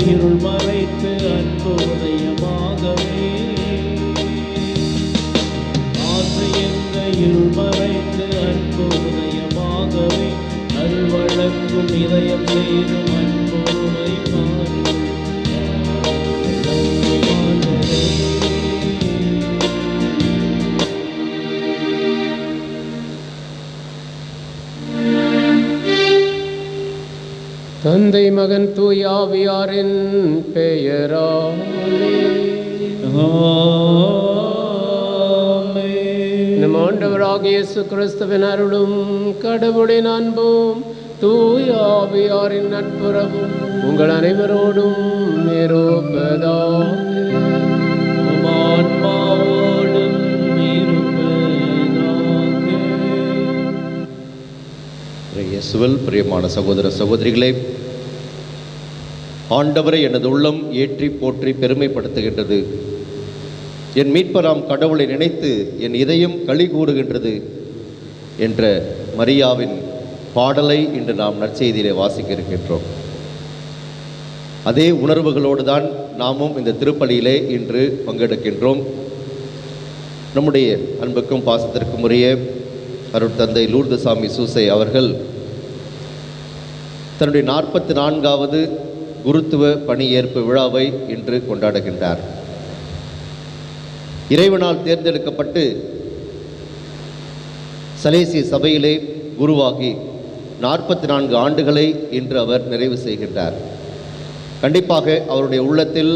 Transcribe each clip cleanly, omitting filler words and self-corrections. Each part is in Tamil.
இருள் மறைத்து அன்பு உதயமாகவே, ஆசை என்ற இருள் மறைத்து அன்பு உதயமாகவே, அருள்வழங்கும் இதயம் செய்தும் அன்புரை மாறி தந்தை மகன் தூய ஆவியாரின் பெயராலே நம் ஆண்டவராகிய இயேசு கிறிஸ்துவின் அருளும் கடவுளின் அன்பும் தூய ஆவியாரின் நட்புறவும் உங்கள் அனைவரோடும் இருப்பதாக. ஆன்மாவோடும் இருப்பதாக. இயேசுவில் பிரியமான சகோதர சகோதரிகளே, ஆண்டவரை எனது உள்ளம் ஏற்றி போற்றி பெருமைப்படுத்துகின்றது. என் மீட்பராம் கடவுளை நினைத்து என் இதயம் களி கூறுகின்றது என்ற மரியாவின் பாடலை இன்று நாம் நற்செய்தியிலே வாசிக்க இருக்கின்றோம். அதே உணர்வுகளோடு தான் நாமும் இந்த திருப்பலியிலே இன்று பங்கெடுக்கின்றோம். நம்முடைய அன்புக்கும் பாசத்திற்கும் உரிய அருட்தந்தை லூர்துசாமி சூசை அவர்கள் தன்னுடைய 44வது குருத்துவ பணியேற்பு விழாவை இன்று கொண்டாடுகின்றார். இறைவனால் தேர்ந்தெடுக்கப்பட்டு சலேசிய சபையிலே குருவாகி 44 ஆண்டுகளை இன்று அவர் நிறைவு செய்கின்றார். கண்டிப்பாக அவருடைய உள்ளத்தில்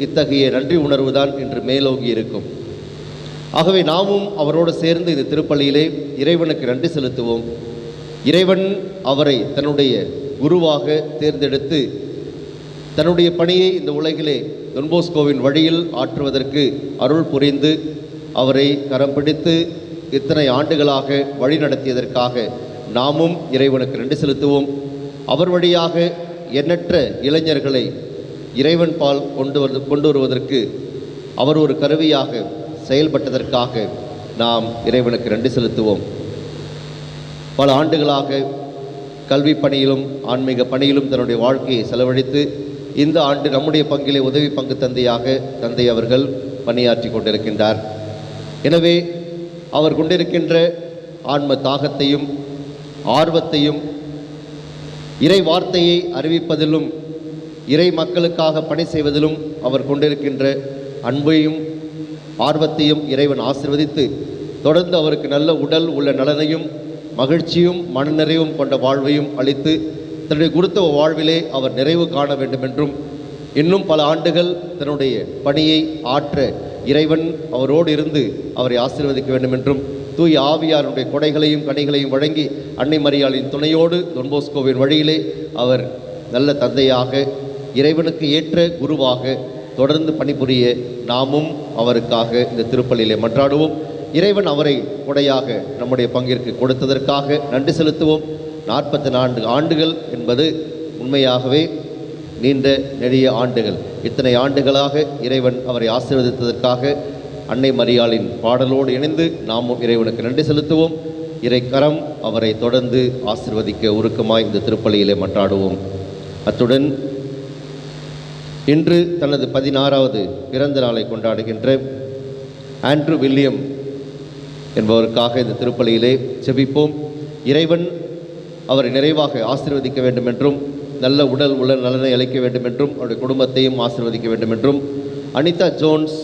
இத்தகைய நன்றி உணர்வு தான் இன்று மேலோங்கி இருக்கும். ஆகவே நாமும் அவரோடு சேர்ந்து இந்த திருப்பலியிலே இறைவனுக்கு நன்றி செலுத்துவோம். இறைவன் அவரை தன்னுடைய குருவாக தேர்ந்தெடுத்து தன்னுடைய பணியை இந்த உலகிலே டொன்போஸ்கோவின் வழியில் ஆற்றுவதற்கு அருள் புரிந்து அவரை கரம் பிடித்து இத்தனை ஆண்டுகளாக வழி நடத்தியதற்காக நாமும் இறைவனுக்கு நன்றி செலுத்துவோம். அவர் வழியாக எண்ணற்ற இளைஞர்களை இறைவன் பால் கொண்டு வருவதற்கு அவர் ஒரு கருவியாக செயல்பட்டதற்காக நாம் இறைவனுக்கு நன்றி செலுத்துவோம். பல ஆண்டுகளாக கல்வி பணியிலும் ஆன்மீக பணியிலும் தன்னுடைய வாழ்க்கையை செலவழித்து இந்த ஆண்டு நம்முடைய பங்கிலே உதவி பங்கு தந்தை அவர்கள் பணியாற்றி கொண்டிருக்கின்றார். எனவே அவர் கொண்டிருக்கின்ற ஆன்ம தாகத்தையும் ஆர்வத்தையும் இறை வார்த்தையை அறிவிப்பதிலும் இறை மக்களுக்காக பணி செய்வதிலும் அவர் கொண்டிருக்கின்ற அன்பையும் ஆர்வத்தையும் இறைவன் ஆசீர்வதித்து தொடர்ந்து அவருக்கு நல்ல உடல் உள்ள நலனையும் மகிழ்ச்சியும் மனநிறைவும் கொண்ட வாழ்வையும் அளித்து தன்னுடைய குருத்துவ வாழ்விலே அவர் நிறைவு காண வேண்டும் என்றும் இன்னும் பல ஆண்டுகள் தன்னுடைய பணியை ஆற்ற இறைவன் அவரோடு இருந்து அவரை ஆசீர்வதிக்க வேண்டும் என்றும் தூய ஆவியாருடைய கொடைகளையும் கனிகளையும் வழங்கி அன்னை மரியாளின் துணையோடு டொன்போஸ்கோவின் வழியிலே அவர் நல்ல தந்தையாக இறைவனுக்கு ஏற்ற குருவாக தொடர்ந்து பணிபுரிய நாமும் அவருக்காக இந்த திருப்பலியிலே மன்றாடுவோம். இறைவன் அவரை கொடையாக நம்முடைய பங்கிற்கு கொடுத்ததற்காக நன்றி செலுத்துவோம். 44 ஆண்டுகள் என்பது உண்மையாகவே நீண்ட நெடிய ஆண்டுகள். இத்தனை ஆண்டுகளாக இறைவன் அவரை ஆசீர்வதித்ததற்காக அன்னை மரியாளின் பாடலோடு இணைந்து நாமும் இறைவனுக்கு நன்றி செலுத்துவோம். இறைக்கரம் அவரை தொடர்ந்து ஆசீர்வதிக்க உருக்கமாய் இந்த திருப்பலியிலே மன்றாடுவோம். அத்துடன் இன்று தனது 16வது பிறந்த நாளை கொண்டாடுகின்ற ஆண்ட்ரூ வில்லியம் என்பவருக்காக இந்த திருப்பலியிலே செபிப்போம். இறைவன் அவரை நிறைவாக ஆசீர்வதிக்க வேண்டும் என்றும் நல்ல உடல் உள்ள நலனை அளிக்க வேண்டும் என்றும் அவருடைய குடும்பத்தையும் ஆசீர்வதிக்க வேண்டும் என்றும் அனிதா ஜோன்ஸ்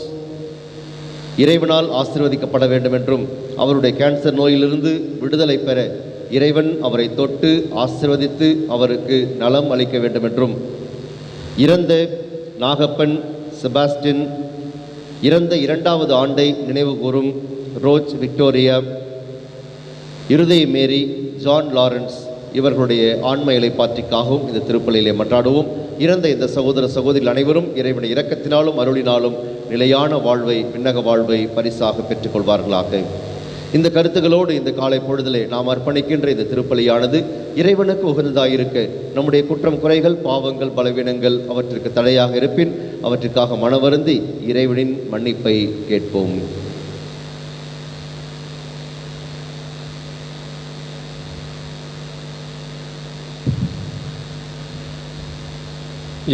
இறைவனால் ஆசீர்வதிக்கப்பட வேண்டும் என்றும் அவருடைய கேன்சர் நோயிலிருந்து விடுதலை பெற இறைவன் அவரை தொட்டு ஆசீர்வதித்து அவருக்கு நலம் அளிக்க வேண்டும் என்றும் இறந்த நாகப்பன் செபாஸ்டின் இறந்த 2வது ஆண்டை நினைவு கூறும் ரோச் விக்டோரியா இருதய மேரி ஜான் லாரன்ஸ் இவர்களுடைய ஆன்ம இலைப்பாற்றிக்காகவும் இந்த திருப்பலியிலே மன்றாடுவோம். இறந்த இந்த சகோதர சகோதரிகள் அனைவரும் இறைவனுடைய இரக்கத்தினாலும் அருளினாலும் நிலையான வாழ்வை விண்ணக வாழ்வை பரிசாக பெற்றுக்கொள்வார்களாக. இந்த கருத்துக்களோடு இந்த காலை பொழுதிலே நாம் அர்ப்பணிக்கின்ற இந்த திருப்பலியானது இறைவனுக்கு உகந்ததாயிருக்க நம்முடைய குற்றம் குறைகள் பாவங்கள் பலவீனங்கள் அவற்றிற்கு தடையாக இருப்பின் அவற்றுக்காக மனவருந்தி இறைவனின் மன்னிப்பை கேட்போம்.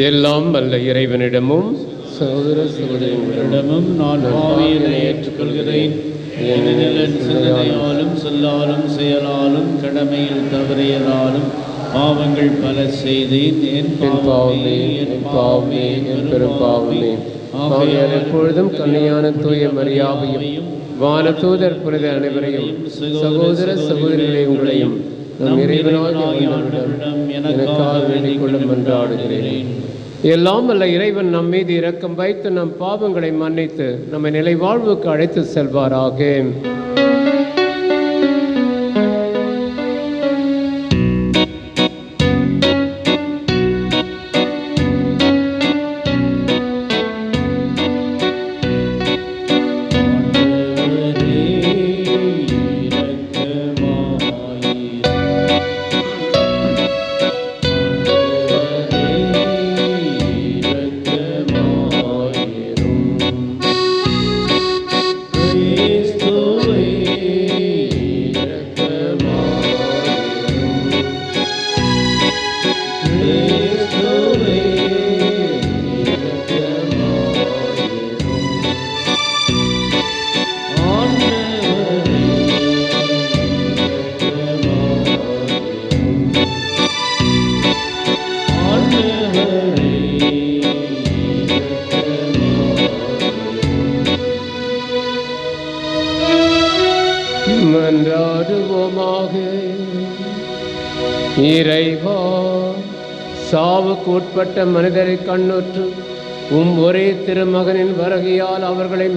எல்லாம் வல்ல இறைவனிடமும் சகோதர சகோதரிகளிடமும் நான் பாவியனை ஏற்றுக்கொள்கிறேன். ஏனெனில் என் சிந்தனையாலும் சொல்லாலும் செயலாலும் கடமையில் தவறியதாலும் பாவங்கள் பல செய்தேன். என் பாவமே என் பாவமே என் பெரும் பாவமே. ஆகையால் எப்பொழுதும் கன்னியான தூய மரியாவையும் வானதூதர் புனித அனைவரையும் சகோதர சகோதரிகளை உங்களையும் நம் இறைவனாகிய ஆண்டவரிடம் எனக்காக வேண்டிக் கொள்ள மன்றாடுகிறேன். எல்லாம் அல்ல இறைவன் நம் மீது இரக்கம் வைத்து நம் பாவங்களை மன்னித்து நம்மை நிலை வாழ்வுக்கு அழைத்து செல்வாராக. மன்றாடுவோமாக. இறைவா, சாவுக்கு உட்பட்ட மனிதரை கண்ணுற்று ஒரே திருமகனின் வருகையால் அவர்களை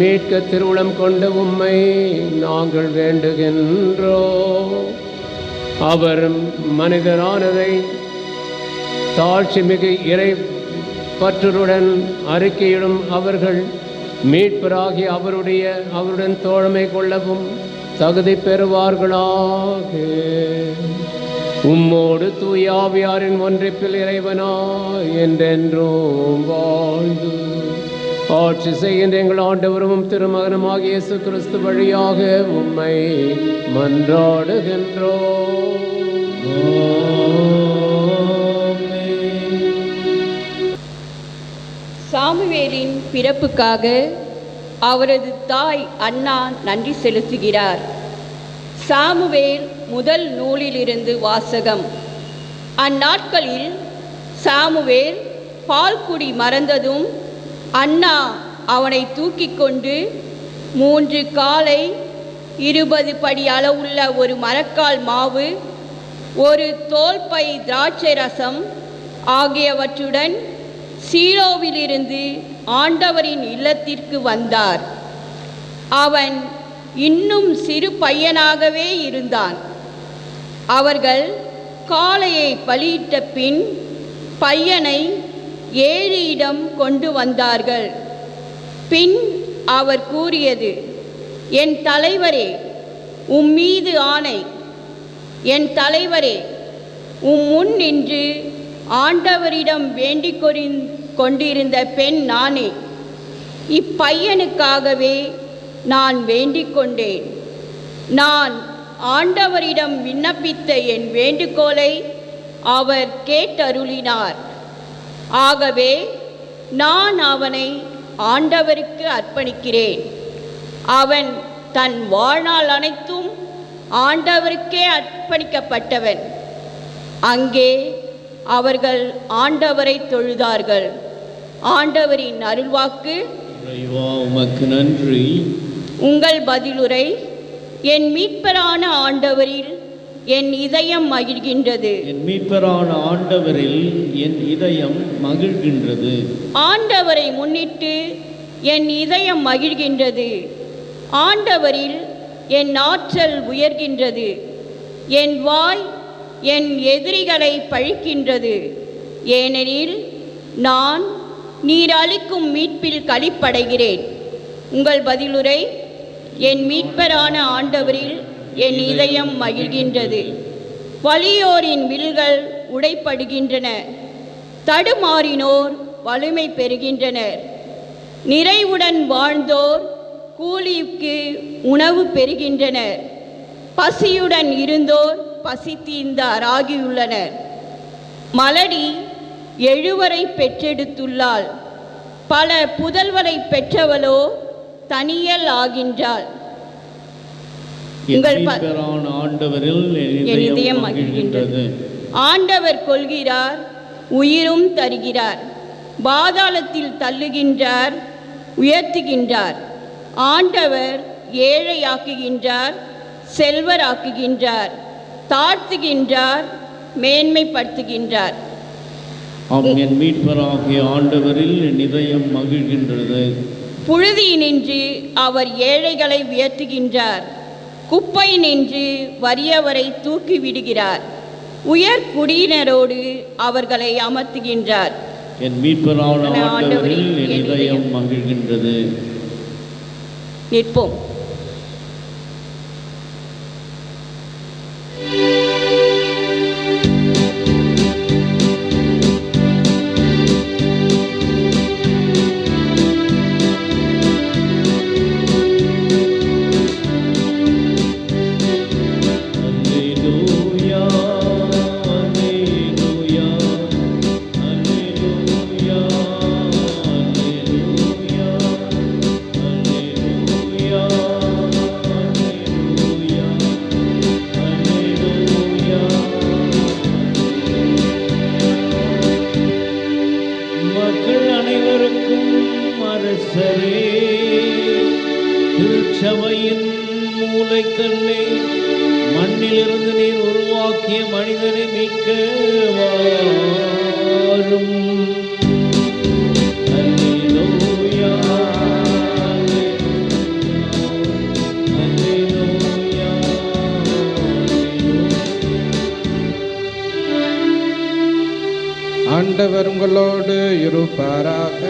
மீட்க திருவுளம் கொண்ட உம்மை நாங்கள் வேண்டுகின்றோம். அவர் மனிதரானதை தாழ்ச்சி மிகு இறை பற்றுடன் அறிக்கையிடும் அவர்கள் மீட்பராகி அவருடன் தோழமை கொள்ளவும் தகுதி பெறுவார்களாக. உம்மோடு தூயாவியாரின் ஒன்றிப்பில் இறைவனாய் என்றென்றும் வாழ்ந்து ஆட்சி செய்கின்ற எங்கள் ஆண்டவரும் திருமகனுமாகிய இயேசு கிறிஸ்து வழியாக உம்மை மன்றாடுகின்றோம். சாமுவேலின் பிறப்புக்காக அவரது தாய் அன்னா நன்றி செலுத்துகிறார். சாமுவேல் முதல் நூலிலிருந்து வாசகம். அந்நாட்களில் சாமுவேல் பால்குடி மறந்ததும் அன்னா அவனை தூக்கி கொண்டு 3 காலை 20 படி அளவுள்ள ஒரு மரக்கால் மாவு, ஒரு தோல்பை திராட்சை ரசம் ஆகியவற்றுடன் சீலோவிலிருந்து ஆண்டவரின் இல்லத்திற்கு வந்தார். அவன் இன்னும் சிறு பையனாகவே இருந்தான். அவர்கள் காளையை பலியிட்ட பின் பையனை ஏலியிடம் கொண்டு வந்தார்கள். பின் அவர் கூறியது, என் தலைவரே, உம்மீது ஆணை, என் தலைவரே, முன் நின்று ஆண்டவரிடம் வேண்டிக் கொண்டிருந்த பெண் நானே. இப்பையனுக்காகவே நான் வேண்டிக் கொண்டேன். நான் ஆண்டவரிடம் விண்ணப்பித்த என் வேண்டுகோளை அவர் கேட்டருளினார். ஆகவே நான் அவனை ஆண்டவருக்கு அர்ப்பணிக்கிறேன். அவன் தன் வாழ்நாள் அனைத்தும் ஆண்டவருக்கே அர்ப்பணிக்கப்பட்டவன். அங்கே அவர்கள் ஆண்டவரை தொழுதார்கள். ஆண்டவரின் அருள்வாக்கு. இறைவா, உமக்கு நன்றி. உங்கள் பதிலுரை. என் மீட்பரான ஆண்டவரில் என் இதயம் மகிழ்கின்றது. என் மீட்பரான ஆண்டவரில் என் இதயம் மகிழ்கின்றது. ஆண்டவரை முன்னிட்டு என் இதயம் மகிழ்கின்றது. ஆண்டவரில் என் ஆற்றல் உயர்கின்றது. என் வாய் என் எதிரிகளை பழிக்கின்றது. ஏனெனில் நான் நீர் அளிக்கும் மீட்பில் களிப்படைகிறேன். உங்கள் பதிலுரை. என் மீட்பரான ஆண்டவரில் என் இதயம் மகிழ்கின்றது. வலியோரின் வில்கள் உடைப்படுகின்றன, தடுமாறினோர் வலிமை பெறுகின்றனர். நிறைவுடன் வாழ்ந்தோர் கூலிக்கு உணவு பெறுகின்றனர். பசியுடன் இருந்தோர் பசி தீர்ந்தாராகியுள்ளனர். மலடி எழுவரை பெற்றெடுத்துள்ளாள். பல புதல்வரை பெற்றவளோ தனியல் ஆகின்றாள். ஆண்டவரில் என் இதயம் மகிழ்கின்றது. ஆண்டவர் கொள்கிறார், உயிரும் தருகிறார். பாதாளத்தில் தள்ளுகின்றார், உயர்த்துகின்றார். ஆண்டவர் ஏழையாக்குகின்றார், செல்வராக்குகின்றார், தாழ்த்துகின்றார், மேன்மைப்படுத்துகின்றார். என் மீட்பராகிய ஆண்டவரில் என் இதயம் மகிழ்கின்றது. புழுதியினின்று அவர் ஏழைகளை உயர்த்துகின்றார், குப்பை நின்று வறியவரை தூக்கி விடுகிறார், உயர் குடியினரோடு அவர்களை அமர்த்துகின்றார். என் மீட்பரான ஆண்டவரில் என் இதயம் மகிழ்கின்றது. நிற்போம். திருச்சபையின் மூலைக்கல்லை, மண்ணிலிருந்து நீர் உருவாக்கிய மனிதனை மீட்க வாரும். அல்லேலூயா, அல்லேலூயா, ஆண்டவர் உங்களோடு இருப்பாராக.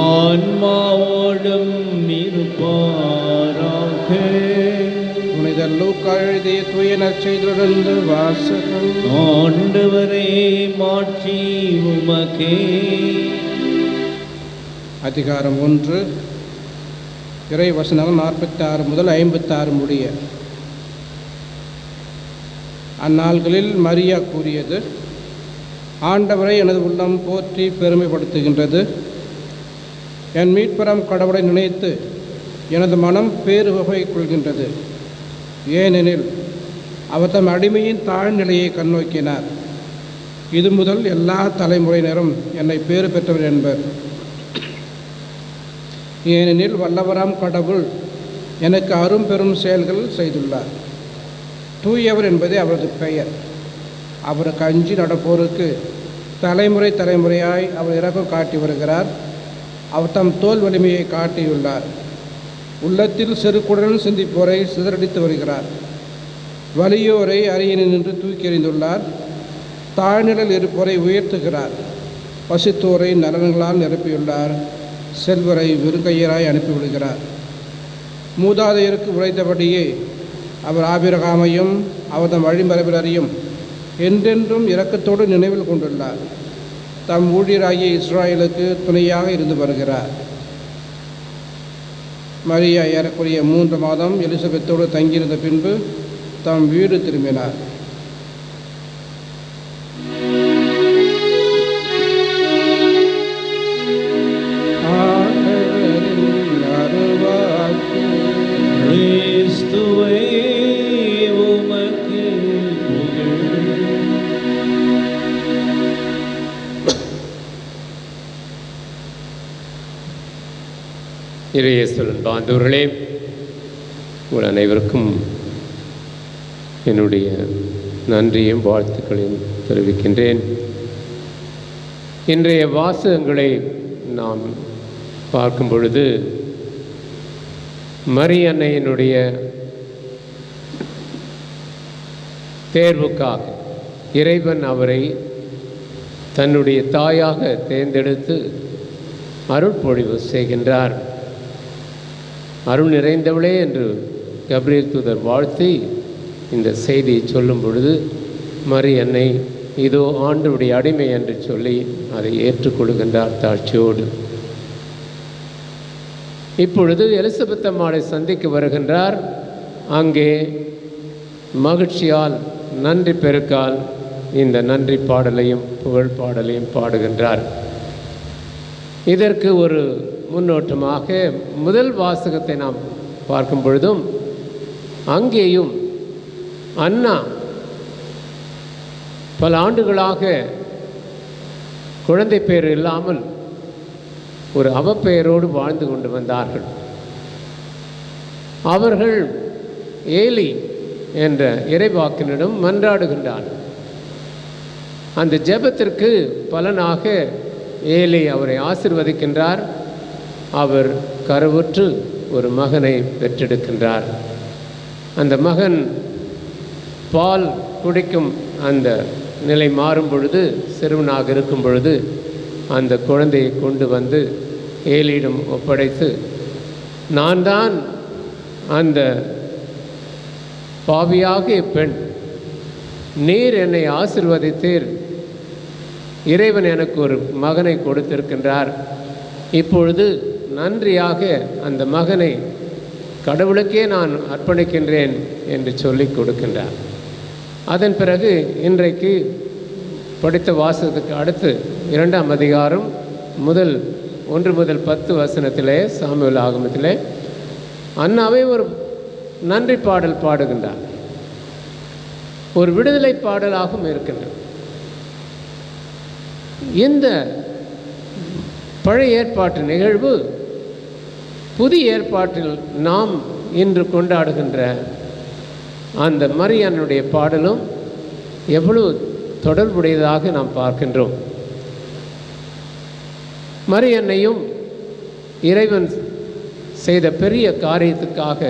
ஆன்மாவோடும் இருப்பாராக. புனித லூக்கா எழுதிய தூய நற்செய்தியிலிருந்து வாசகம். ஆண்டவரே, மாட்சி உமக்கே. அதிகாரம் 1, இறை வசனங்கள் 46 முதல் 56 முடிய. அந்நாள்களில் மரியா கூறியது, ஆண்டவரை எனது உள்ளம் போற்றி பெருமைப்படுத்துகின்றது. என் மீட்பராம் கடவுளை நினைத்து எனது மனம் பேருவகை கொள்கின்றது. ஏனெனில் அவர் தம் அடிமையின் தாழ்நிலையை கண்ணோக்கினார். இது முதல் எல்லா தலைமுறையினரும் என்னை பேறு பெற்றவர் என்பர். ஏனெனில் வல்லவராம் கடவுள் எனக்கு அரும் பெரும் செயல்கள் செய்துள்ளார். தூயவர் என்பதே அவரது பெயர். அவருக்கு அஞ்சி நடப்போருக்கு தலைமுறை தலைமுறையாய் அவர் இரக்கம் காட்டி வருகிறார். அவர் தம் தோல் வலிமையை காட்டியுள்ளார். உள்ளத்தில் செருக்குடன் சிந்திப்போரை சிதறடித்து வருகிறார். வலியோரை அரியணை நின்று தூக்கி எறிந்துள்ளார். தாழ்நிலையில் இருப்போரை உயர்த்துகிறார். பசித்தோரை நலன்களால் நிரப்பியுள்ளார். செல்வரை வெறுங்கையராய் அனுப்பிவிடுகிறார். மூதாதையருக்கு உழைத்தபடியே அவர் ஆபிரகாமையும் அவர் தம் வழிமரபினரையும் என்றென்றும் இரக்கத்தோடு நினைவில் கொண்டுள்ளார். தம் ஊழியராகிய இஸ்ராயலுக்கு துணையாக இருந்து வருகிறார். மரியா ஏறக்குறைய 3 மாதம் எலிசபெத்தோடு தங்கியிருந்த பின்பு தம் வீடு திரும்பினார். இறையேசுவின் பாந்தவர்களே, உங்கள் அனைவருக்கும் என்னுடைய நன்றியும் வாழ்த்துக்களையும் தெரிவிக்கின்றேன். இன்றைய வாசகங்களை நாம் பார்க்கும் பொழுது மரியன்னையினுடைய தேர்வுக்காக இறைவன் அவரை தன்னுடைய தாயாக தேர்ந்தெடுத்து அருட்பொழிவு செய்கின்றார். அருள் நிறைந்தவளே என்று கபிரியேல் தூதர் வாழ்த்தி இந்த செய்தியை சொல்லும் பொழுது மரியன்னை இதோ ஆண்டவருடைய அடிமை என்று சொல்லி அதை ஏற்றுக்கொள்கின்றார் தாட்சியோடு. இப்பொழுது எலிசபெத் அம்மாளை சந்திக்க வருகின்றார். அங்கே மகிழ்ச்சியால் நன்றி பெருக்கால் இந்த நன்றி பாடலையும் புகழ் பாடலையும் பாடுகின்றார். இதற்கு ஒரு முன்னோட்டமாக முதல் வாசகத்தை நாம் பார்க்கும் பொழுதும் அங்கேயும் அன்னா பல ஆண்டுகளாக குழந்தை பேர் இல்லாமல் ஒரு அவப்பெயரோடு வாழ்ந்து கொண்டு வந்தார்கள். அவர்கள் ஏலி என்ற இறைவாக்கினிடம் மன்றாடுகின்றார்கள். அந்த ஜெபத்திற்கு பலனாக ஏலி அவரை ஆசீர்வதிக்கின்றார். அவர் கருவுற்று ஒரு மகனை பெற்றெடுக்கின்றார். அந்த மகன் பால் குடிக்கும் அந்த நிலை மாறும் பொழுது, சிறுவனாக இருக்கும் பொழுது அந்த குழந்தையை கொண்டு வந்து ஏலியிடம் ஒப்படைத்து, நான் தான் அந்த பாவியாகிய பெண், நீர் என்னை ஆசீர்வதித்தீர், இறைவன் எனக்கு ஒரு மகனை கொடுத்திருக்கின்றார், இப்பொழுது நன்றியாக அந்த மகனை கடவுளுக்கே நான் அர்ப்பணிக்கின்றேன் என்று சொல்லி கொடுக்கின்றார். அதன் பிறகு இன்றைக்கு படித்த வாசகத்துக்கு அடுத்து 2ஆம் அதிகாரம் 1 முதல் 10 வசனத்திலே சாமுவேல் ஆகமத்திலே அன்னாவை ஒரு நன்றி பாடல் பாடுகின்றார். ஒரு விடுதலை பாடலாகவும் இருக்கின்றது. இந்த பழைய ஏற்பாட்டு நிகழ்வு புதிய ஏற்பாட்டில் நாம் இன்று கொண்டாடுகின்ற அந்த மரியானுடைய பாடலும் எவ்வளவு தொடர்புடையதாக நாம் பார்க்கின்றோம். மரியன்னையும் இறைவன் செய்த பெரிய காரியத்துக்காக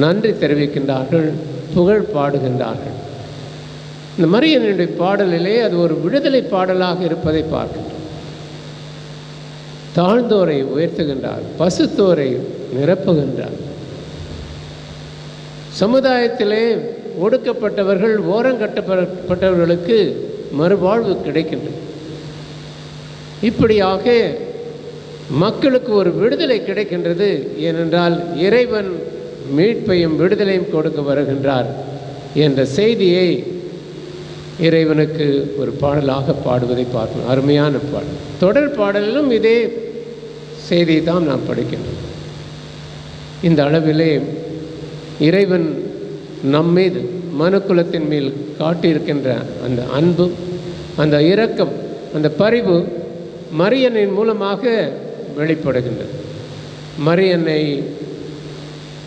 நன்றி தெரிவிக்கின்றார்கள், புகழ் பாடுகின்றார்கள். இந்த மரியனுடைய பாடலிலே அது ஒரு விடுதலை பாடலாக இருப்பதை பார்க்கின்றோம். தாழ்ந்தோரை உயர்த்துகின்றார், பசுத்தோரை நிரப்புகின்றார். சமுதாயத்திலே ஒடுக்கப்பட்டவர்கள், ஓரங்கட்டப்பட்டவர்களுக்கு மறுவாழ்வு கிடைக்கின்றது. இப்படியாக மக்களுக்கு ஒரு விடுதலை கிடைக்கின்றது. ஏனென்றால் இறைவன் மீட்பையும் விடுதலையும் கொடுக்க வருகின்றார் என்ற செய்தியை இறைவனுக்கு ஒரு பாடலாக பாடுவதை பார்க்கணும். அருமையான பாடல். தொடர் பாடலிலும் இதே செய்தியை தான் நாம் படிக்கின்றோம். இந்த அளவிலே இறைவன் நம்மீது, மனுக்குலத்தின் மேல் காட்டியிருக்கின்ற அந்த அன்பு, அந்த இரக்கம், அந்த பரிவு மரியனின் மூலமாக வெளிப்படுகின்றது. மரியனை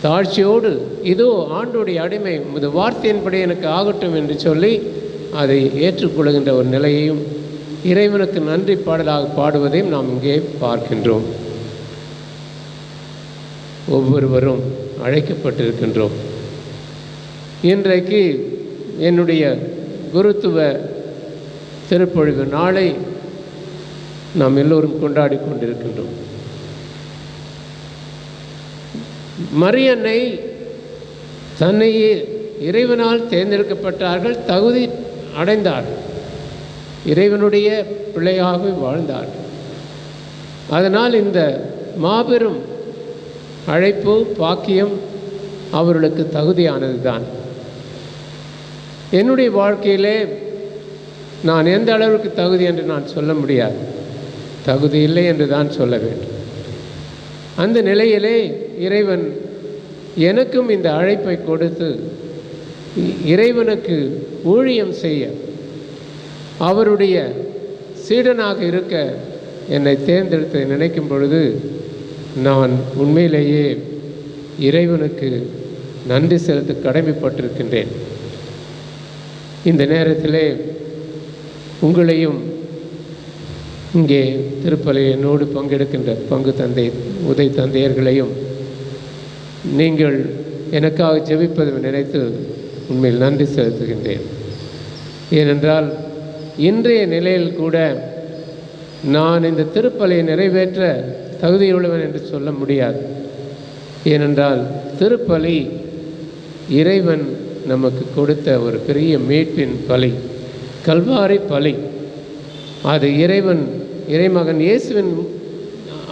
தாழ்ச்சியோடு, இதோ ஆண்டோடைய அடிமை, இது வார்த்தையின்படி எனக்கு ஆகட்டும் என்று சொல்லி அதை ஏற்றுக்கொள்கின்ற ஒரு நிலையையும் இறைவனுக்கு நன்றி பாடலாக பாடுவதையும் நாம் இங்கே பார்க்கின்றோம். ஒவ்வொருவரும் அழைக்கப்பட்டிருக்கின்றோம். இன்றைக்கு என்னுடைய குருத்துவ திருப்பொழிவு நாளை நாம் எல்லோரும் கொண்டாடி கொண்டிருக்கின்றோம். மரியன்னை தன்னையே இறைவனால் தேர்ந்தெடுக்கப்பட்டார்கள், தகுதி அடைந்தார்கள், இறைவனுடைய பிள்ளையாக வாழ்ந்தார்கள். அதனால் இந்த மாபெரும் அழைப்பு, பாக்கியம் அவர்களுக்கு தகுதியானது தான். என்னுடைய வாழ்க்கையிலே நான் எந்த அளவுக்கு தகுதி என்று நான் சொல்ல முடியாது, தகுதி இல்லை என்று தான் சொல்ல வேண்டும். அந்த நிலையிலே இறைவன் எனக்கும் இந்த அழைப்பை கொடுத்து இறைவனுக்கு ஊழியம் செய்ய, அவருடைய சீடனாக இருக்க என்னை தேர்ந்தெடுத்து நினைக்கும் பொழுது நான் உண்மையிலேயே இறைவனுக்கு நன்றி செலுத்த கடமைப்பட்டிருக்கின்றேன். இந்த நேரத்திலே உங்களையும் இங்கே திருப்பலி என்னோடு பங்கெடுக்கின்ற பங்கு தந்தை உதை தந்தையர்களையும் நீங்கள் எனக்காக ஜெபிப்பதை நினைத்து உண்மையில் நன்றி செலுத்துகின்றேன். ஏனென்றால் இன்றைய நிலையில் கூட நான் இந்த திருப்பலியை நிறைவேற்ற தகுதியுள்ளவன் என்று சொல்ல முடியாது. ஏனென்றால் திருப்பலி இறைவன் நமக்கு கொடுத்த ஒரு பெரிய மீட்பின் பலி, கல்வாரி பலி. அது இறைமகன் இயேசுவின்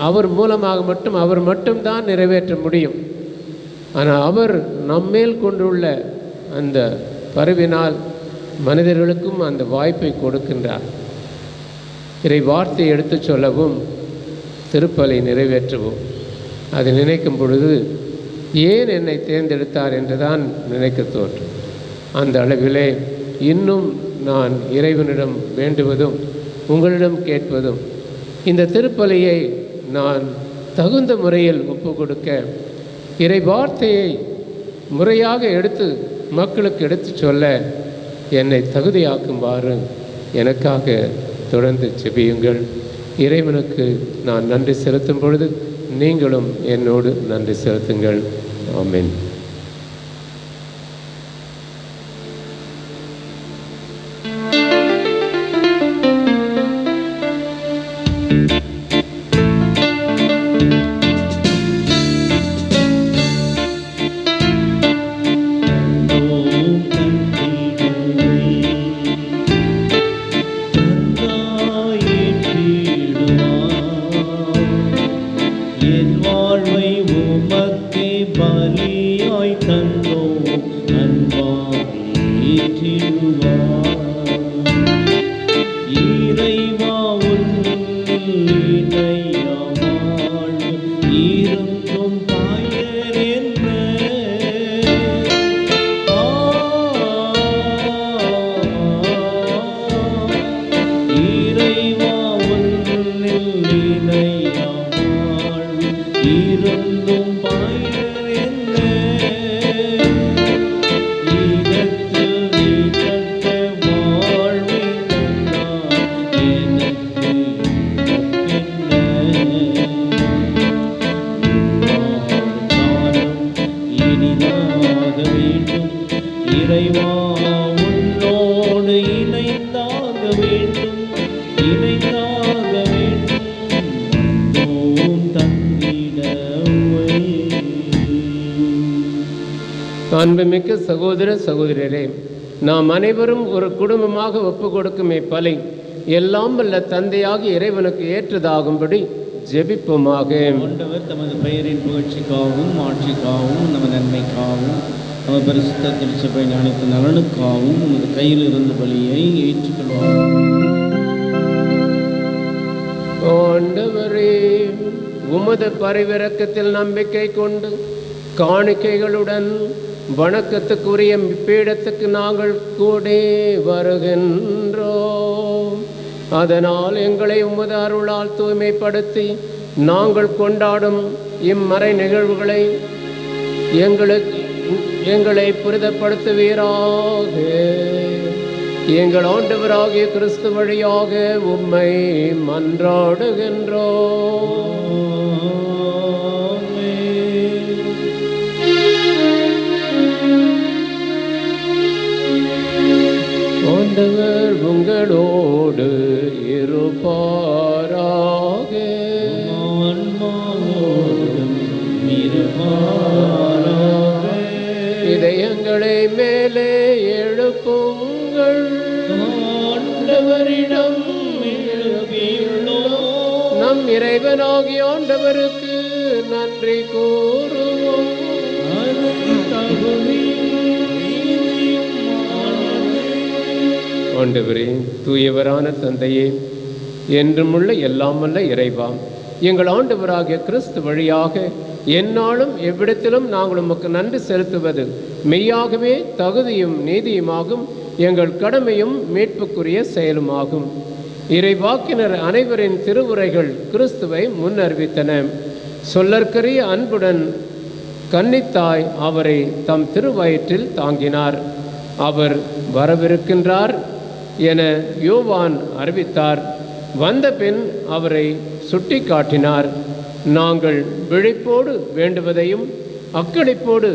அவர் மூலமாக மட்டும், அவர் மட்டும்தான் நிறைவேற்ற முடியும். ஆனால் அவர் நம்மேல் கொண்டுள்ள அந்த பரிவினால் மனிதர்களுக்கும் அந்த வாய்ப்பை கொடுக்கின்றார். இறை வார்த்தை எடுத்துச் சொல்லவும் திருப்பலை நிறைவேற்றவும். அதை நினைக்கும் பொழுது ஏன் என்னை தேர்ந்தெடுத்தார் என்று தான் நினைக்க தோற்றும். அந்த அளவிலே இன்னும் நான் இறைவனிடம் வேண்டுவதும் உங்களிடம் கேட்பதும் இந்த திருப்பலியை நான் தகுந்த முறையில் ஒப்பு கொடுக்க, இறை வார்த்தையை முறையாக எடுத்து மக்களுக்கு எடுத்து சொல்ல என்னை தகுதியாக்குமாறு எனக்காக தொடர்ந்து செபியுங்கள். இறைவனுக்கு நான் நன்றி செலுத்தும் பொழுது நீங்களும் என்னோடு நன்றி செலுத்துங்கள். ஆமென். அன்புமிக்க சகோதர சகோதரரே, நாம் அனைவரும் ஒரு குடும்பமாக ஒப்பு கொடுக்கும் இப்பலை எல்லாம் வல்ல தந்தையாகி இறைவனுக்கு ஏற்றதாகும்படி ஜெபிப்போமாக. ஆண்டவர் தமது பெயரின் புகழ்ச்சிக்காகவும் ஆட்சிக்காகவும் நமது நன்மைக்காகவும் நமது பரிசுத்த திருச்சபை அனைத்து நலனுக்காகவும் நமது கையில் இருந்த பலியை ஏற்றுக்கொள்வார். ஆண்டவரே, உமது பரிவிரக்கத்தில் நம்பிக்கை கொண்டு காணிக்கைகளுடன் வணக்கத்துக்குரிய பீடத்துக்கு நாங்கள் கூடி வருகின்றோம். அதனால் எங்களை உமது அருளால் தூய்மைப்படுத்தி நாங்கள் கொண்டாடும் இம்மறை நிகழ்வுகளை எங்களை புரிதப்படுத்துவீராக. எங்கள் ஆண்டவராகிய கிறிஸ்து வழியாக உம்மை மன்றாடுகின்றோம். ஆண்டவர் உங்களோடு இருப்பாராக. இதயங்களை மேலே எழுப்புங்கள். ஆண்டவரிடம் நம் இறைவனாகிய ஆண்டவருக்கு நன்றி கூறுவோம். ஆண்டவரே, தூயவரான தந்தையே, என்றுமுள்ள எல்லாம் வல்ல இறைவா, எங்கள் ஆண்டவராகிய கிறிஸ்து வழியாக எந்நாளும் எவ்விடத்திலும் நாங்கள் உமக்கு நன்றி செலுத்துவது மெய்யாகவே தகுதியும் நீதியுமாகும், எங்கள் கடமையும் மீட்புக்குரிய செயலுமாகும். இறைவாக்கினர் அனைவரின் திருவுரைகள் கிறிஸ்துவை முன்னறிவித்தன. சொல்லற்கரிய அன்புடன் கன்னித்தாய் அவரை தம் திருவயிற்றில் தாங்கினார். அவர் வரவிருக்கின்றார் என யோவான் அறிவித்தார். வந்த பின் அவரை சுட்டி காட்டினார். நாங்கள் விழிப்போடு வேண்டுவதையும் அக்களிப்போடு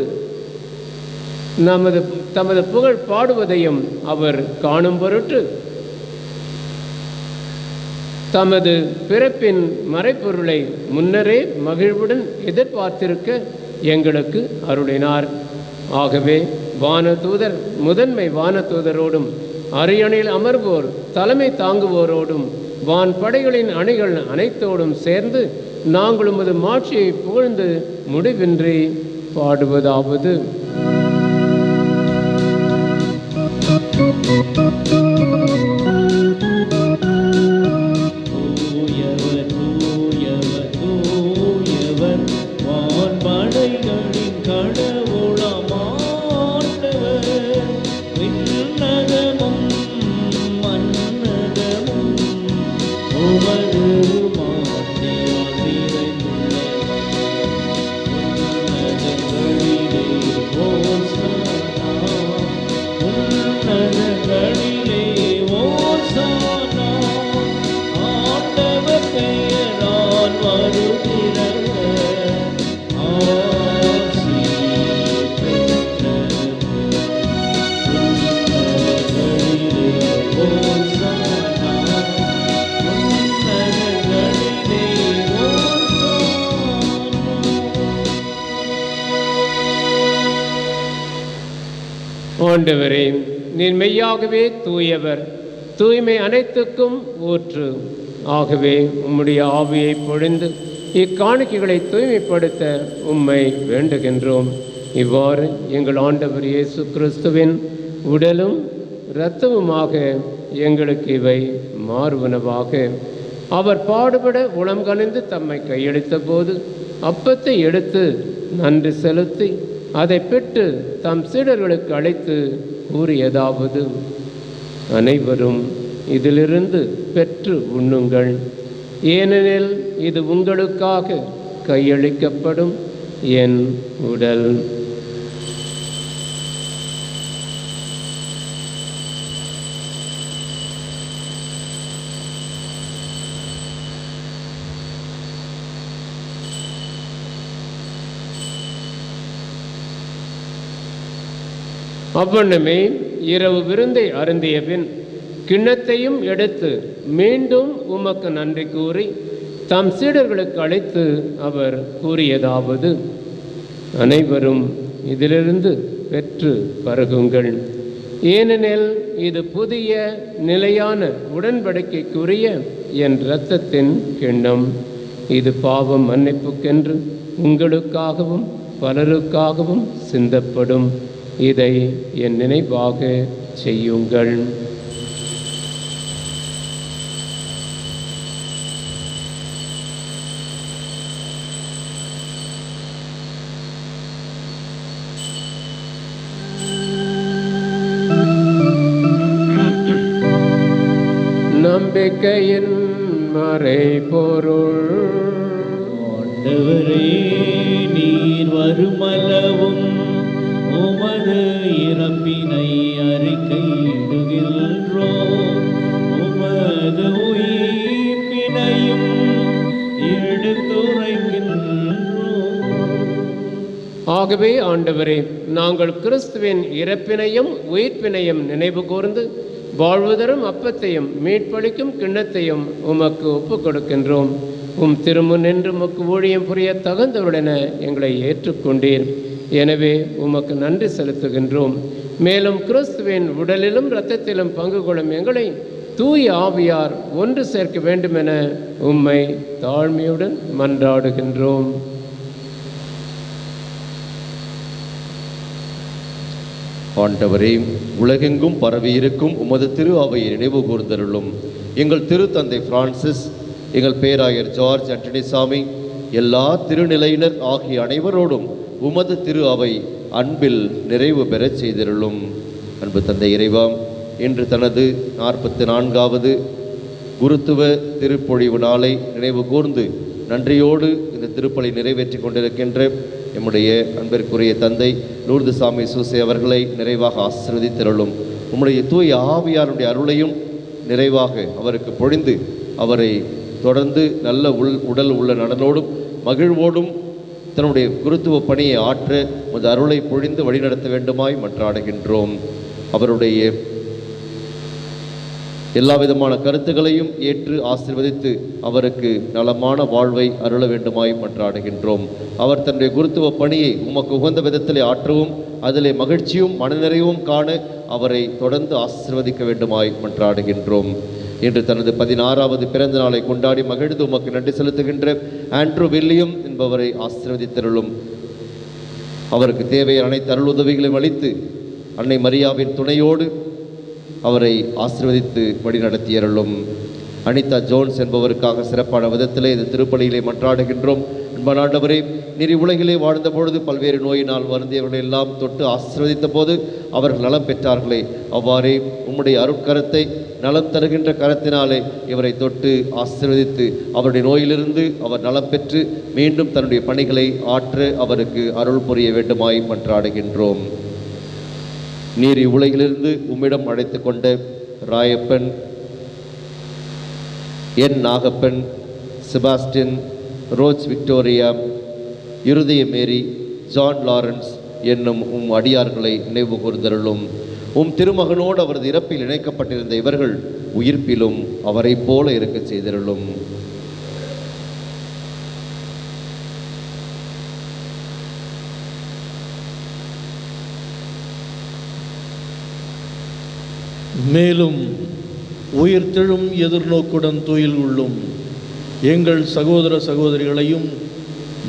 தமது புகழ் பாடுவதையும் அவர் காணும் பொருட்டு தமது பிறப்பின் மறைப்பொருளை முன்னரே மகிழ்வுடன் எதிர்பார்த்திருக்க எங்களுக்கு அருளினார். ஆகவே வானதூதர் முதன்மை வானதூதரோடும் அரியணையில் அமர்வோர் தலைமை தாங்குவோரோடும் வான் படைகளின் அணிகள் அனைத்தோடும் சேர்ந்து நாங்கள் உமது மாட்சியை புகழ்ந்து முடிவின்றி பாடுவதாவது. தூயவர் தூயவர் தூயவர் வான்படைகளின் கடவுளமாண்டவர் விண்ணகமும் மன்னகமும் உமது மாட்சியால் நிறைந்துள்ளன. உன்னதங்களிலே ஓசானா, உன்னதங்களிலே ஓசானா, ஆண்டவர் பெயரால் வருகிறவர் ஆசி பெற்றவர். உன்னதங்களிலே ஓசானா, உன்னதங்களிலே ஓசானா. ஆண்டவரே, நீர் மெய்யாகவே தூயவர், தூய்மை அனைத்துக்கும் ஊற்று. ஆகவே உம்முடைய ஆவியை பொழிந்து இக்காணிக்கைகளை தூய்மைப்படுத்த உம்மை வேண்டுகின்றோம். இவ்வாறு எங்கள் ஆண்டவர் இயேசு கிறிஸ்துவின் உடலும் இரத்தமுமாக எங்களுக்கு இவை மாறுவனவாக. அவர் பாடுபட உளம் கனிந்து தம்மை கையளித்த போது அப்பத்தை எடுத்து நன்றி செலுத்தி அதை பெற்று தம் சீடர்களுக்கு அழைத்து கூறியதாவது: அனைவரும் இதிலிருந்து பெற்று உண்ணுங்கள், ஏனெனில் இது உங்களுக்காக கையளிக்கப்படும் என் உடல். அவ்வண்ணமே இரவு விருந்தை அருந்திய பின் கிண்ணத்தையும் எடுத்து மீண்டும் உமக்கு நன்றி கூறி தம் சீடர்களுக்கு அழைத்து அவர் கூறியதாவது: அனைவரும் இதிலிருந்து பெற்று பருகுங்கள், ஏனெனில் இது புதிய நிலையான உடன்படிக்கைக்குரிய என் இரத்தத்தின் கிண்ணம். இது பாவம் மன்னிப்புக்கென்று உங்களுக்காகவும் பலருக்காகவும் சிந்தப்படும். இதை என் நினைவாக செய்யுங்கள். நம்பிக்கையின் மறைபொருள். ஆண்டவரே, நீர் வருமளவும் உமது இறப்பினை அறிக்கையிடுகின்றோம், உமது உயிர்ப்பினையும் எடுத்துரைக்கின்றோம். ஆகவே ஆண்டவரே, நாங்கள் கிறிஸ்துவின் இறப்பினையும் உயிர்ப்பினையும் நினைவு கூர்ந்து வாழ்வுதரும் அப்பத்தையும் மீட்பளிக்கும் கிண்ணத்தையும் உமக்கு ஒப்புக் கொடுக்கின்றோம். உம் திருமுன் நின்று உமக்கு ஊழியம் புரிய தகுந்தவருடன எங்களை ஏற்றுக்கொண்டீர். எனவே உமக்கு நன்றி செலுத்துகின்றோம். மேலும் கிறிஸ்துவின் உடலிலும் இரத்தத்திலும் பங்கு கொள்ளும் எங்களை தூய ஆவியார் ஒன்று சேர்க்க வேண்டுமென உம்மை தாழ்மையுடன் மன்றாடுகின்றோம். ஆண்டவரே, உலகெங்கும் பரவியிருக்கும் உமது திரு அவையை நினைவு கூர்ந்தருளும். எங்கள் திருத்தந்தை பிரான்சிஸ், எங்கள் பேராயர் ஜார்ஜ் அண்டனிசாமி, எல்லா திருநிலையினர் ஆகிய அனைவரோடும் உமது திரு அவை அன்பில் நிறைவு பெறச் செய்திருளும். அன்பு தந்தை இறைவா, இன்று தனது 44வது குருத்துவ திருப்பொழிவு நாளை நினைவு கூர்ந்து நன்றியோடு இந்த திருப்பலி நிறைவேற்றி கொண்டிருக்கின்ற எம்முடைய அன்பிற்குரிய தந்தை லூர்து சாமி சூசை அவர்களை நிறைவாக ஆசீர்வதித்திருளும். உம்முடைய தூய ஆவியாருடைய அருளையும் நிறைவாக அவருக்கு பொழிந்து அவரை தொடர்ந்து நல்ல உடல் உள்ள நலனோடும் மகிழ்வோடும் தன்னுடைய குருத்துவ பணியை ஆற்ற உமது அருளை பொழிந்து வழிநடத்த வேண்டுமாய் மன்றாடுகின்றோம். அவருடைய எல்லா விதமான கருத்துக்களையும் ஏற்று ஆசீர்வதித்து அவருக்கு நலமான வாழ்வை அருள வேண்டுமாய் மன்றாடுகின்றோம். அவர் தன்னுடைய குருத்துவ பணியை உமக்கு உகந்த விதத்திலே ஆற்றவும் அதிலே மகிழ்ச்சியும் மனநிறைவும் காண அவரை தொடர்ந்து ஆசீர்வதிக்க வேண்டுமாய் மன்றாடுகின்றோம். இன்று தனது 16வது பிறந்த நாளை கொண்டாடி மகிழ்ந்து உமக்கு நன்றி செலுத்துகின்ற ஆண்ட்ரூ வில்லியம் என்பவரை ஆசீர்வதித்தருளும். அவருக்கு தேவையான அனைத்து அருள் உதவிகளையும் அளித்து அன்னை மரியாவின் துணையோடு அவரை ஆசீர்வதித்து வழிநடத்தியருளும். அனிதா ஜோன்ஸ் என்பவருக்காக சிறப்பான விதத்திலே இந்த திருப்பலியிலே மன்றாடுகின்றோம். அன்பான ஆண்டவரே, நீர் உலகிலே வாழ்ந்த பொழுது பல்வேறு நோயினால் வருந்தியவர்கள் எல்லாம் தொட்டு ஆசீர்வதித்த போது அவர்கள் நலம் பெற்றார்களே, அவ்வாறே உம்முடைய அருட்கரத்தை நலம் தருகின்ற கரத்தினாலே இவரை தொட்டு ஆசீர்வதித்து அவருடைய நோயிலிருந்து அவர் நலம் பெற்று மீண்டும் தன்னுடைய பணிகளை ஆற்ற அவருக்கு அருள் புரிய வேண்டுமாய் மன்றாடுகின்றோம். நீர் இவ்வுலகிலிருந்து உம்மிடம் அழைத்து கொண்ட ராயப்பன், என் நாகப்பன், செபாஸ்டின், ரோச் விக்டோரியா, இருதய மேரி, ஜான் லாரன்ஸ் என்னும் உம் அடியார்களை நினைவு கூர்ந்தருளும். உம் திருமகனோடு அவரது இறப்பில் இணைக்கப்பட்டிருந்த இவர்கள் உயிர்ப்பிலும் அவரை போல இருக்க செய்தருளும். மேலும் உயிர்த்தெழும் எதிர்நோக்குடன் துயில் உள்ளும் எங்கள் சகோதர சகோதரிகளையும்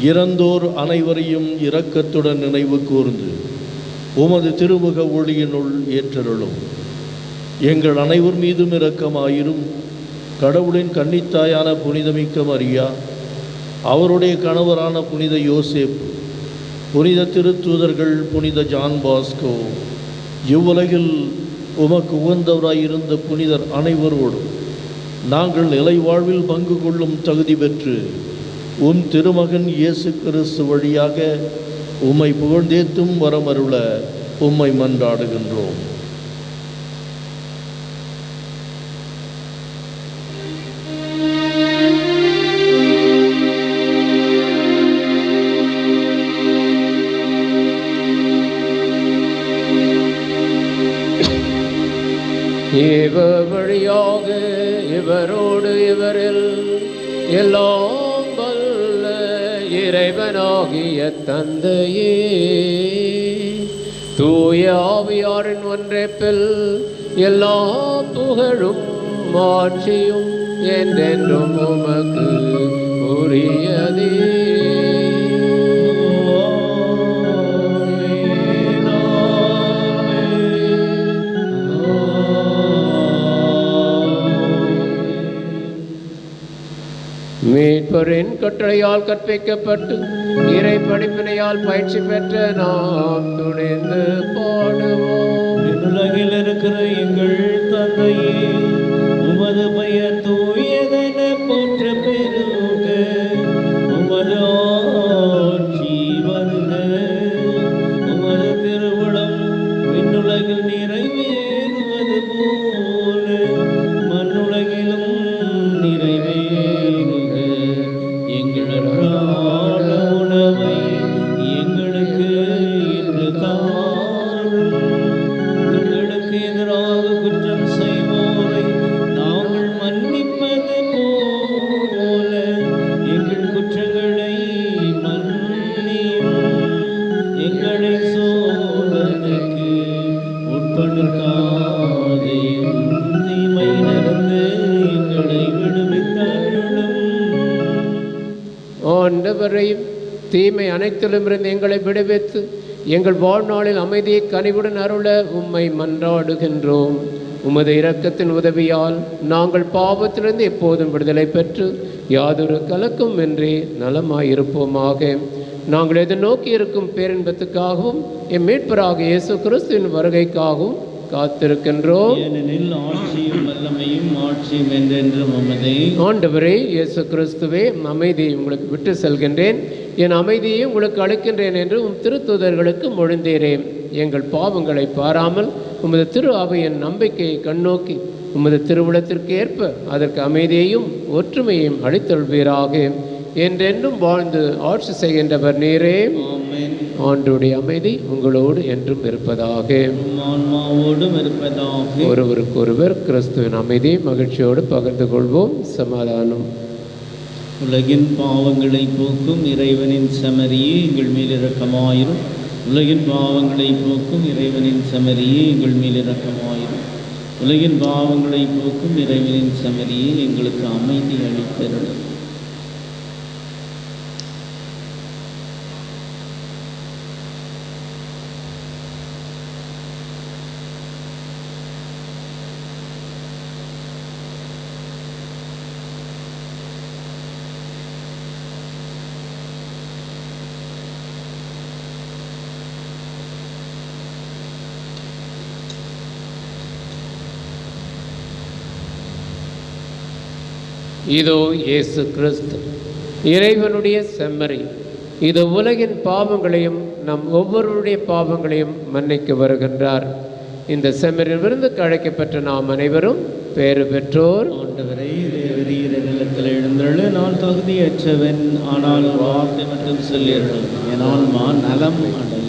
இறந்தோர் அனைவரையும் இரக்கத்துடன் நினைவு கூர்ந்து உமது திருமுக ஒளியினுள் ஏற்றருளும். எங்கள் அனைவர் மீதும் இரக்கமாயிரும். கடவுளின் கன்னித்தாயான புனிதமிக்க மரியா, அவருடைய கணவரான புனித யோசேப், புனித திருத்தூதர்கள், புனித ஜான் பாஸ்கோ, இவ்வுலகில் உமக்கு உகந்தவராயிருந்த புனிதர் அனைவரோடும் நாங்கள் நிலை வாழ்வில் பங்கு கொள்ளும் தகுதி பெற்று உம் திருமகன் இயேசு கிறிஸ்து வழியாக உம்மை புகழ்ந்தேத்தும் வரமருள உம்மை மன்றாடுகின்றோம். இவர் வழியாக இவரோடு இவரில் எல்லாம் வல்ல இறைவனாகிய தந்தையே, தூய ஆவியாரின் ஒன்றைப்பில் எல்லா புகழும் மாட்சியும் என்றென்றும் உமக்கு உரியதே. மீட்பரின் கட்டளையால் கற்பிக்கப்பட்டு இறை படிப்பினையால் பயிற்சி பெற்ற நாம் துணிந்து பாடுவோம். உலகில் இருக்கிற எங்கள் தந்தையே, உமது பெயர் தூயதென போற்ற பெருக, உமது ஆட்சி வருக, உமது திருவுளம் விண்ணுலகில் நிறைவேறுவது போல மண்ணுலகிலும் நிறைவேறுக. எங்கள் அன்றாட உணவை எங்களுக்கு இன்று தாரும். எங்களுக்கு எதிராக குற்றம் செய்வோரை நாங்கள் மன்னிப்பது போல எங்கள் குற்றங்களை மன்னியும். எங்களை சோதனைக்கு உட்படுத்தாதேயும், தீமையிலிருந்து எங்களை விடுவித்தருளும். ஆண்டவரையும் தீமை அனைத்திலும் இருந்து எங்களை விடுவித்து எங்கள் வாழ்நாளில் அமைதியை கனிவுடன் அருள உம்மை மன்றாடுகின்றோம். உமது இரக்கத்தின் உதவியால் நாங்கள் பாவத்திலிருந்து எப்போதும் விடுதலை பெற்று யாதொரு கலக்கம் இன்றி நலமாயிருப்போமாக. நாங்கள் எதிர்நோக்கி இருக்கும் பேரின்பத்துக்காகவும் எம் மீட்பராக இயேசு கிறிஸ்துவின் வருகைக்காகவும் காத்திருக்கின்றோம். ஏனெனில் ஆட்சியும் வல்லமையும் ஆட்சியும் என்றென்றும் உமதே. ஆண்டவரே இயேசு கிறிஸ்துவே, அமைதியை உங்களுக்கு விட்டு செல்கின்றேன், என் அமைதியை உங்களுக்கு அளிக்கின்றேன் என்று உம் திருத்தூதர்களுக்கு மொழிந்தீரேன். எங்கள் பாவங்களை பாராமல் உமது திரு அவையின் நம்பிக்கையை கண்ணோக்கி உமது திருவுளத்திற்கு ஏற்ப அதற்கு அமைதியையும் ஒற்றுமையையும் அளித்தொள்வீராக. என்றென்றும் வாழ்ந்து ஆட்சி செய்கின்றவர் நீரே. ஆமென். ஆண்டவருடைய அமைதி உங்களோடு என்றும் இருப்பதாக. ஆன்மாவோடும் இருப்பதாக. ஒருவருக்கொருவர் கிறிஸ்துவின் அமைதியை மகிழ்ச்சியோடு பகிர்ந்து கொள்வோம். சமாதானம். உலகின் பாவங்களை போக்கும் இறைவனின் செமரியே எங்கள் மேல் இரக்கமாயிரும். உலகின் பாவங்களை போக்கும் இறைவனின் செமரியே எங்கள் மேல் இரக்கமாயிரும். உலகின் பாவங்களை போக்கும் இறைவனின் செமரியே எங்களுக்கு அமைதி அளித்தருளும். இதோ இயேசு கிறிஸ்து இறைவனுடைய செம்மறி, இது உலகின் பாவங்களையும் நம் ஒவ்வொருவருடைய பாவங்களையும் மன்னிக்க வருகின்றார். இந்த செம்மறியின் விருந்துக்கு அழைக்கப்பட்ட நாம் அனைவரும் பேறு பெற்றோர். ஆண்டவரே, தேவரீர் நிலத்தில் எழுந்தருள நான் தகுதியற்றவன், ஆனால் வார்த்தை மட்டும் சொல்லீர்கள், என் ஆன்மா நலம் அடையும்.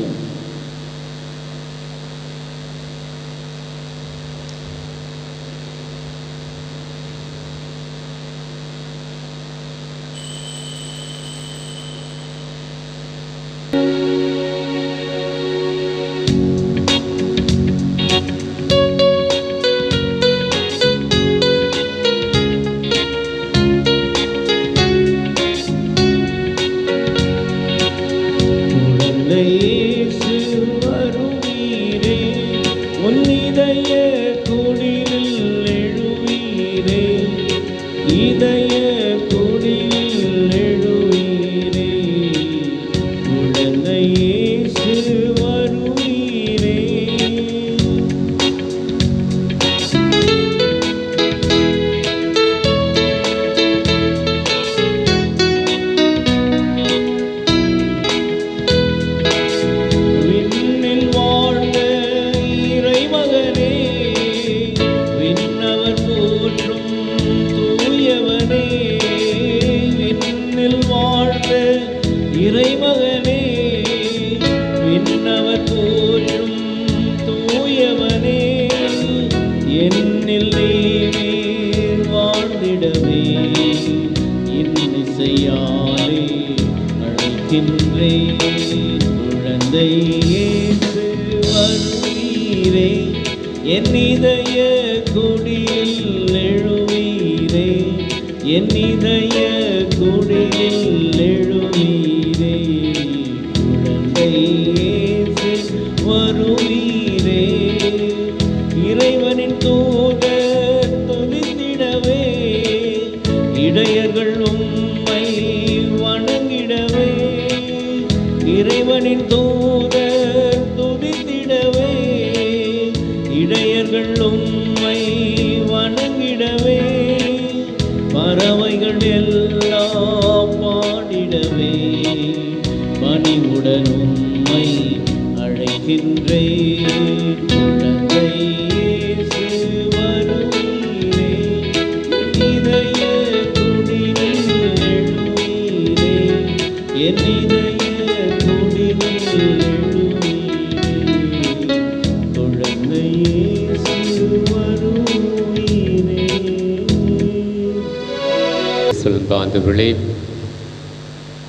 பாந்தவர்களே,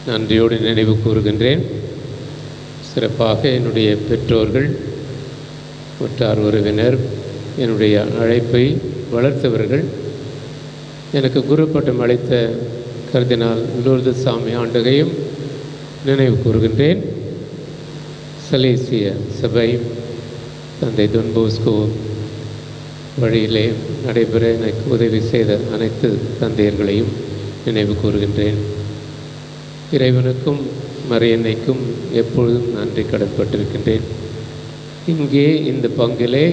நன்றியோடு நினைவு கூறுகின்றேன். சிறப்பாக என்னுடைய பெற்றோர்கள், உற்றார் உறவினர், என்னுடைய அழைப்பை வளர்த்தவர்கள், எனக்கு குரு பட்டம் அளித்த கர்தினால் லூர்து சாமி ஆண்டகையும் நினைவு கூறுகின்றேன். சலேசிய சபை தந்தை தொன் போஸ்கோ வழியிலே நடைபெற எனக்கு உதவி செய்த அனைத்து தந்தையர்களையும் நினைவு கூறுகின்றேன். இறைவனுக்கும் மரியன்னைக்கும் எப்பொழுதும் நன்றி கடன்பட்டிருக்கின்றேன். இங்கே இந்த பங்கிலே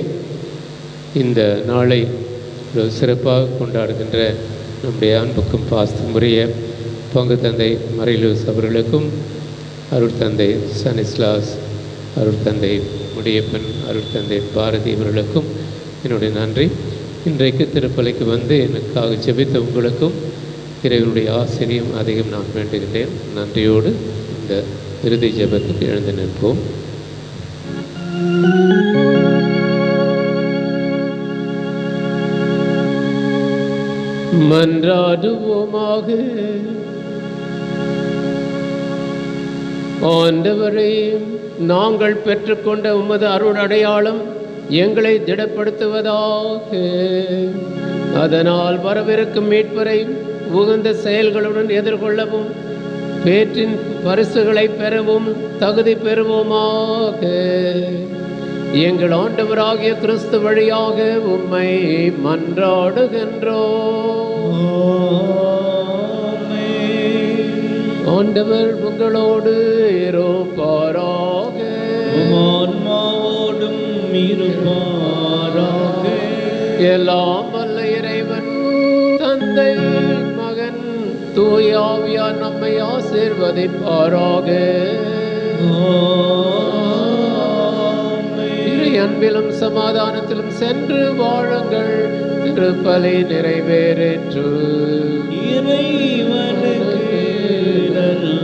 இந்த நாளை சிறப்பாக கொண்டாடுகின்ற நம்முடைய அன்புக்கும் பாசமுடைய பங்கு தந்தை மரியலூஸ் அவர்களுக்கும், அருட்தந்தை சனிஸ்லாஸ், அருட்தந்தை முடியப்பன், அருட்தந்தை பாரதி அவர்களுக்கும் என்னுடைய நன்றி. இன்றைக்கு திருப்பலிக்கு வந்து எனக்காக ஜெபித்த உங்களுக்கும் இறைவனுடைய ஆசிரியம் அதிகம் நான் வேண்டுகின்றேன். நன்றியோடு இந்த இறுதி ஜெபத்துக்கு எழுந்து நிற்போம். மன்றாடுவோமாக. ஆண்டவரே, நாங்கள் பெற்றுக்கொண்ட உமது அருள் அடையாளம் எங்களை திடப்படுத்துவதாக. அதனால் வரவிருக்கும் மீட்பரை உகந்த செயல்களுடன் எதிர்கொள்ளவும் பேற்றின் பரிசுகளை பெறவும் தகுதி பெறுவோமாக. எங்கள் ஆண்டவராகிய கிறிஸ்து வழியாக உம்மை மன்றாடுகின்றோம். ஆண்டவர் உங்களோடு இருப்பாராக. ஆன்மாவோடும் இருப்பாராக. எல்லாம் வல்ல இறைவன் தந்தை, தூய ஆவியார் நம்மை ஆசீர்வதிப்பாராக. இறை அன்பிலும் சமாதானத்திலும் சென்று வாழுங்கள். திருப்பலி நிறைவேறேற்று. இறைவனுக்கு நன்றி.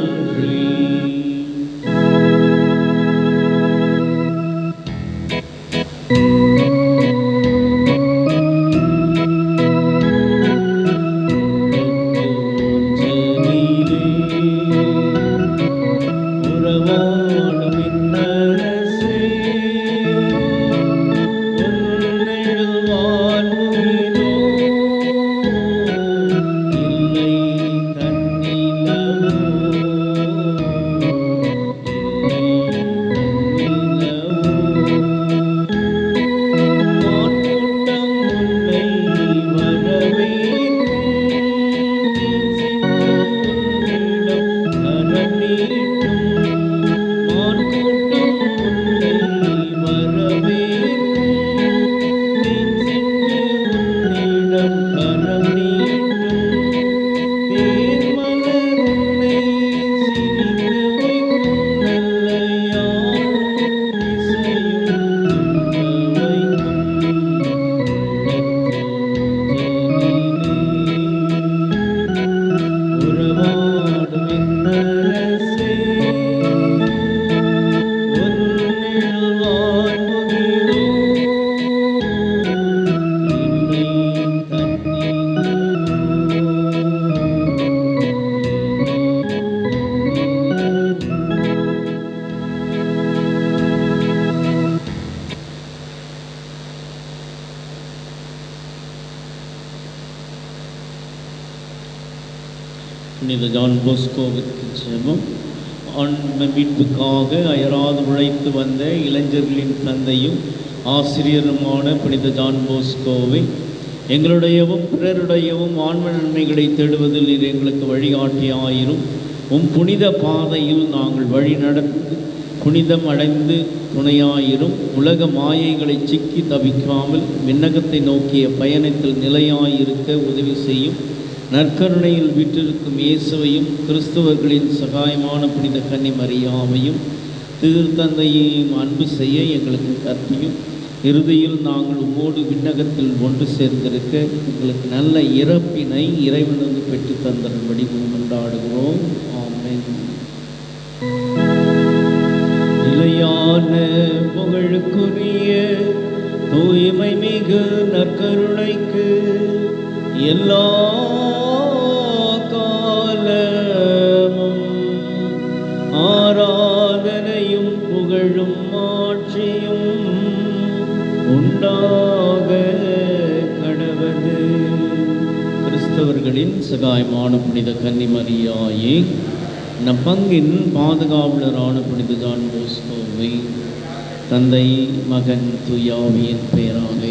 புனித ஜான் போஸ்கோவிற்கு ஜெபம். ஆன்ம மீட்புக்காக அயராது உழைத்து வந்த இளைஞர்களின் தந்தையும் ஆசிரியருமான புனித ஜான் போஸ்கோவை எங்களுடையவும் பிறருடையவும் ஆன்ம நன்மைகளை தேடுவதில் இது எங்களுக்கு வழிகாட்டியாயிரும். புனித பாதையில் நாங்கள் வழி நடந்து புனிதம் அடைந்து துணையாயிரும். உலக மாயைகளை சிக்கி தவிக்காமல் விண்ணகத்தை நோக்கிய பயணத்தில் நிலையாயிருக்க உதவி செய்யும். நற்கருணையில் விற்றிருக்கும் இயேசுவையும் கிறிஸ்தவர்களின் சகாயமான புனித கன்னி மரியாவையும் திருத்தந்தையையும் அன்பு செய்ய எங்களுக்கு கற்பியும். இறுதியில் நாங்கள் உம்மோடு விண்ணகத்தில் ஒன்று சேர்ந்திருக்க எங்களுக்கு நல்ல இறப்பினை இறைவனது பெற்று தந்தரும்படி கொண்டாடுகிறோம். ஆமென். நிலையான புகழுக்குரிய தூய்மை மிகு நற்கருணைக்கு எல்லா காலமும் ஆராதனையும் புகழும் ஆட்சியும் உண்டாக கடவது. கிறிஸ்தவர்களின் சகாயமான புனித கன்னி மரியாயே, நம் பங்கின் பாதுகாவலரான புனித ஜான் போஸ்கோவை தந்தை மகன் தூயாவியின் பெயராக